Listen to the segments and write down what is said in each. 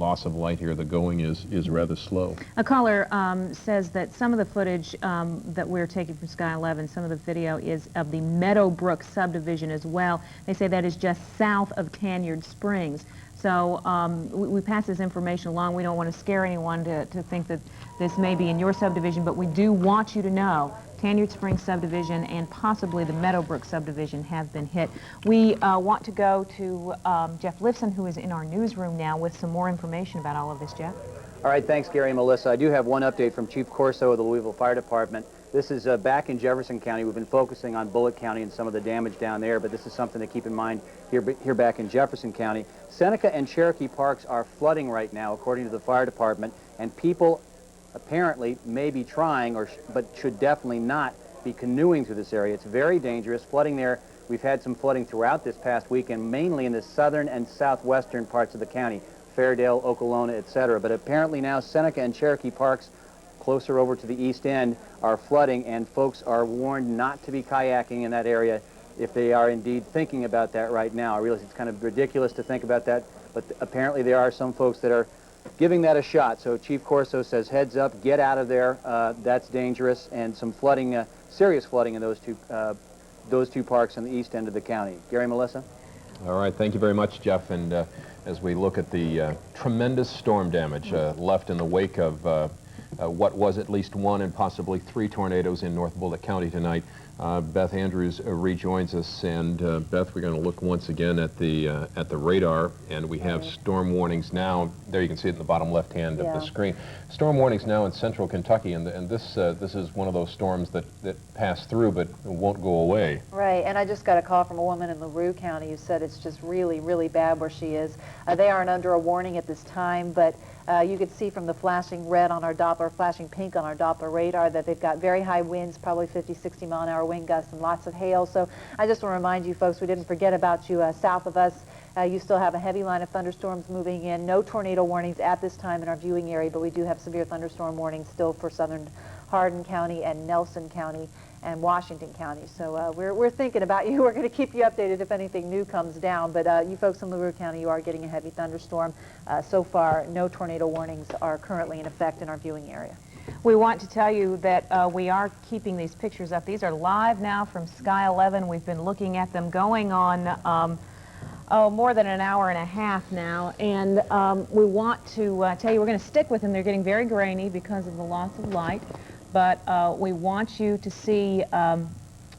loss of light here. The going is rather slow. A caller says that some of the footage that we're taking from Sky 11, some of the video is of the Meadowbrook subdivision as well. They say that is just south of Tanyard Springs. So we pass this information along. We don't want to scare anyone to think that this may be in your subdivision, but we do want you to know Tanyard Springs subdivision and possibly the Meadowbrook subdivision have been hit. We want to go to Jeff Lifson, who is in our newsroom now, with some more information about all of this. Jeff? All right, thanks, Gary and Melissa. I do have one update from Chief Corso of the Louisville Fire Department. This is back in Jefferson County. We've been focusing on Bullitt County and some of the damage down there, but this is something to keep in mind here back in Jefferson County. Seneca and Cherokee parks are flooding right now, according to the fire department, and people apparently may be trying, but should definitely not be canoeing through this area. It's very dangerous. Flooding there, we've had some flooding throughout this past weekend, mainly in the southern and southwestern parts of the county, Fairdale, Okolona, etc. But apparently now Seneca and Cherokee parks closer over to the east end are flooding, and folks are warned not to be kayaking in that area if they are indeed thinking about that right now. I realize it's kind of ridiculous to think about that, but apparently there are some folks that are giving that a shot. So Chief Corso says, heads up, get out of there. That's dangerous, and some flooding, serious flooding in those two parks on the east end of the county. Gary, Melissa? All right, thank you very much, Jeff. And as we look at the tremendous storm damage left in the wake of what was at least one and possibly 3 tornadoes in North Bullitt County tonight, Beth Andrews rejoins us, and Beth, we're going to look once again at the radar, and we have storm warnings now. There you can see it in the bottom left hand of the screen. Storm warnings now in central Kentucky, and this is one of those storms that pass through but won't go away. Right, and I just got a call from a woman in LaRue County who said it's just really, really bad where she is. They aren't under a warning at this time, but you could see from the flashing red on our Doppler, flashing pink on our Doppler radar, that they've got very high winds, probably 50, 60 mile an hour wind gusts and lots of hail. So I just want to remind you folks, we didn't forget about you south of us. You still have a heavy line of thunderstorms moving in. No tornado warnings at this time in our viewing area, but we do have severe thunderstorm warnings still for southern Hardin County and Nelson County and Washington County. So we're thinking about you. We're going to keep you updated if anything new comes down. But you folks in LaRue County, you are getting a heavy thunderstorm. So far, no tornado warnings are currently in effect in our viewing area. We want to tell you that we are keeping these pictures up. These are live now from Sky 11. We've been looking at them going on more than an hour and a half now, and we want to tell you we're going to stick with them. They're getting very grainy because of the loss of light, but we want you to see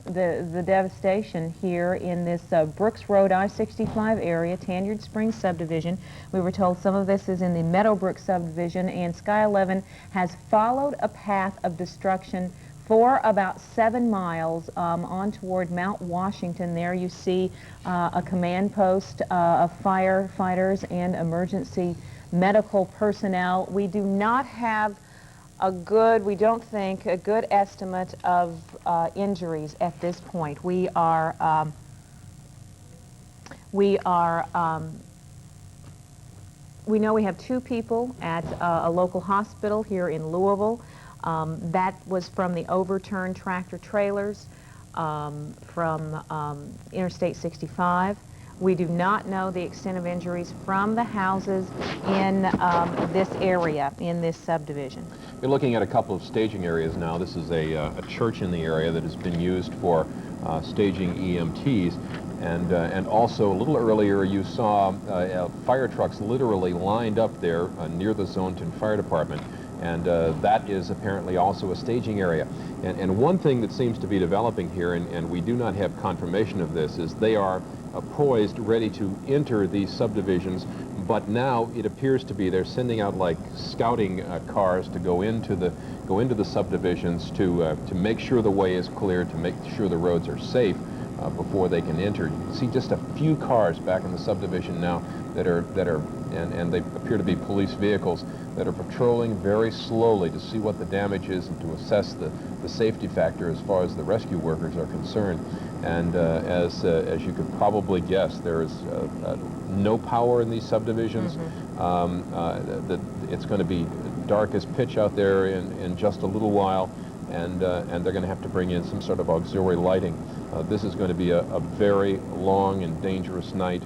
the devastation here in this Brooks Road I-65 area, Tanyard Springs subdivision. We were told some of this is in the Meadowbrook subdivision, and Sky 11 has followed a path of destruction for about 7 miles on toward Mount Washington. There you see a command post of firefighters and emergency medical personnel. We do not have we don't think, a good estimate of injuries at this point. We know we have 2 people at a local hospital here in Louisville. That was from the overturned tractor trailers from Interstate 65. We do not know the extent of injuries from the houses in this area, in this subdivision. We're looking at a couple of staging areas now. This is a church in the area that has been used for staging EMTs. And also, a little earlier, you saw fire trucks literally lined up there near the Zonton Fire Department. And that is apparently also a staging area. And one thing that seems to be developing here, and we do not have confirmation of this, is they are poised, ready to enter these subdivisions, but now it appears to be they're sending out like scouting cars to go into the subdivisions to make sure the way is clear, to make sure the roads are safe before they can enter. You can see just a few cars back in the subdivision now that are and they appear to be police vehicles that are patrolling very slowly to see what the damage is and to assess the safety factor as far as the rescue workers are concerned. And as you could probably guess, there is no power in these subdivisions. It's going to be dark as pitch out there in just a little while, and they're going to have to bring in some sort of auxiliary lighting. This is going to be a very long and dangerous night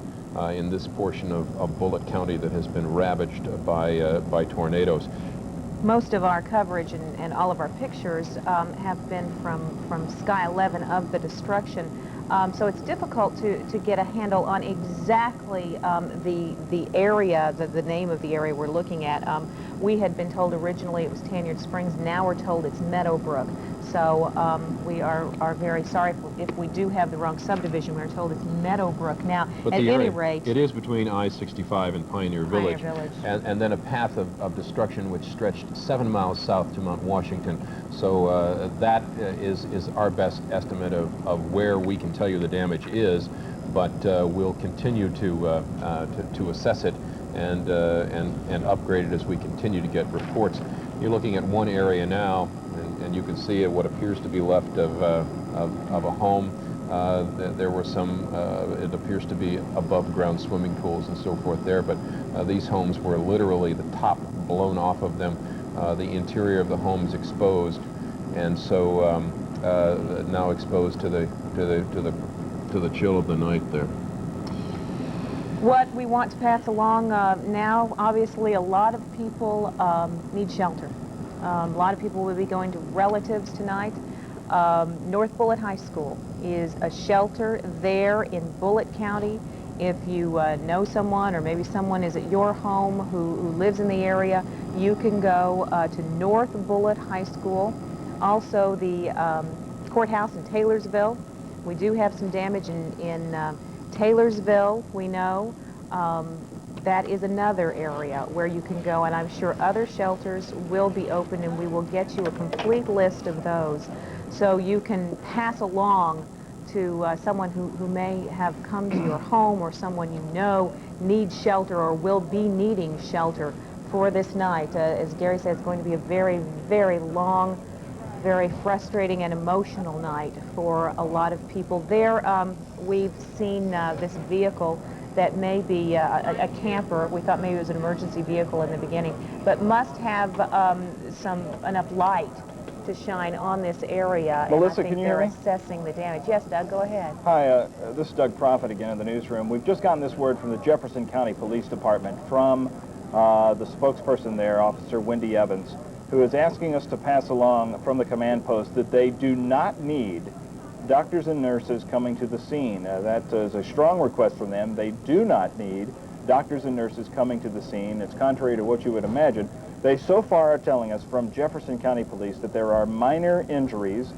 in this portion of Bullitt County that has been ravaged by tornadoes. Most of our coverage and all of our pictures have been from Sky 11 of the destruction. So it's difficult to get a handle on exactly the area, the name of the area we're looking at. We had been told originally it was Tanyard Springs. Now we're told it's Meadowbrook. So we are very sorry if we do have the wrong subdivision. We're told it's Meadowbrook now. But at the any area, rate, it is between I-65 and Pioneer Village. Village. And then a path of destruction which stretched 7 miles south to Mount Washington. So that is our best estimate of where we can tell you the damage is, but we'll continue to assess it and upgrade it as we continue to get reports. You're looking at one area now, and you can see what appears to be left of a home. There were some, it appears to be above-ground swimming pools and so forth there, but these homes were literally the top blown off of them. The interior of the homes exposed, and so now exposed to the chill of the night there. what we want to pass along now, obviously a lot of people need shelter. A lot of people will be going to relatives tonight. North Bullitt High School is a shelter there in Bullitt County. If you know someone, or maybe someone is at your home who lives in the area, you can go to North Bullitt High School. Also the courthouse in Taylorsville. We do have some damage in Taylorsville, we know. That is another area where you can go, and I'm sure other shelters will be open, and we will get you a complete list of those so you can pass along to someone who may have come to your home, or someone you know needs shelter or will be needing shelter for this night. As Gary said, it's going to be a very, very long, very frustrating and emotional night for a lot of people. There, we've seen this vehicle that may be a camper. We thought maybe it was an emergency vehicle in the beginning, but must have enough light to shine on this area. Melissa, and I think can you they're hear me? assessing the damage. Yes, Doug, go ahead. Hi, this is Doug Proffitt again in the newsroom. We've just gotten this word from the Jefferson County Police Department from the spokesperson there, Officer Wendy Evans, who is asking us to pass along from the command post that they do not need doctors and nurses coming to the scene. That is a strong request from them. They do not need doctors and nurses coming to the scene. It's contrary to what you would imagine. They so far are telling us from Jefferson County Police that there are minor injuries.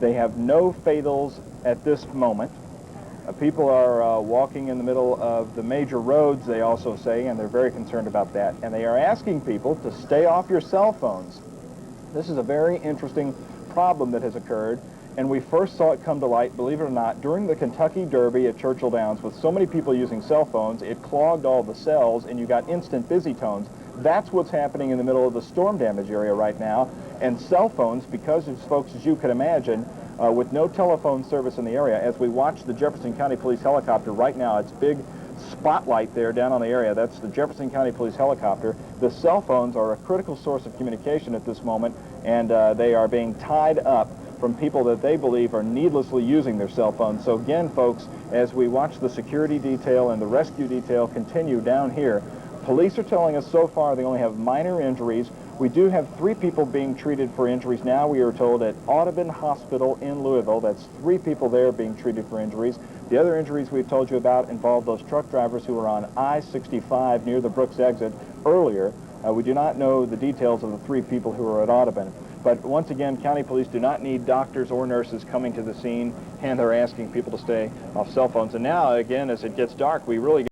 They have no fatals at this moment. People are walking in the middle of the major roads, they also say, and they're very concerned about that. And they are asking people to stay off your cell phones. This is a very interesting problem that has occurred, and we first saw it come to light, believe it or not, during the Kentucky Derby at Churchill Downs. With so many people using cell phones, it clogged all the cells, and you got instant busy tones. That's what's happening in the middle of the storm damage area right now. And cell phones, because as folks as you could imagine, with no telephone service in the area, as we watch the Jefferson County Police helicopter right now, it's big spotlight there down on the area. That's the Jefferson County Police helicopter. The cell phones are a critical source of communication at this moment, and they are being tied up from people that they believe are needlessly using their cell phones. So again, folks, as we watch the security detail and the rescue detail continue down here, police are telling us so far they only have minor injuries. We do have 3 people being treated for injuries now, we are told, at Audubon Hospital in Louisville. That's 3 people there being treated for injuries. The other injuries we've told you about involve those truck drivers who were on I-65 near the Brooks exit earlier. We do not know the details of the 3 people who are at Audubon. But once again, county police do not need doctors or nurses coming to the scene, and they're asking people to stay off cell phones. And now, again, as it gets dark, we really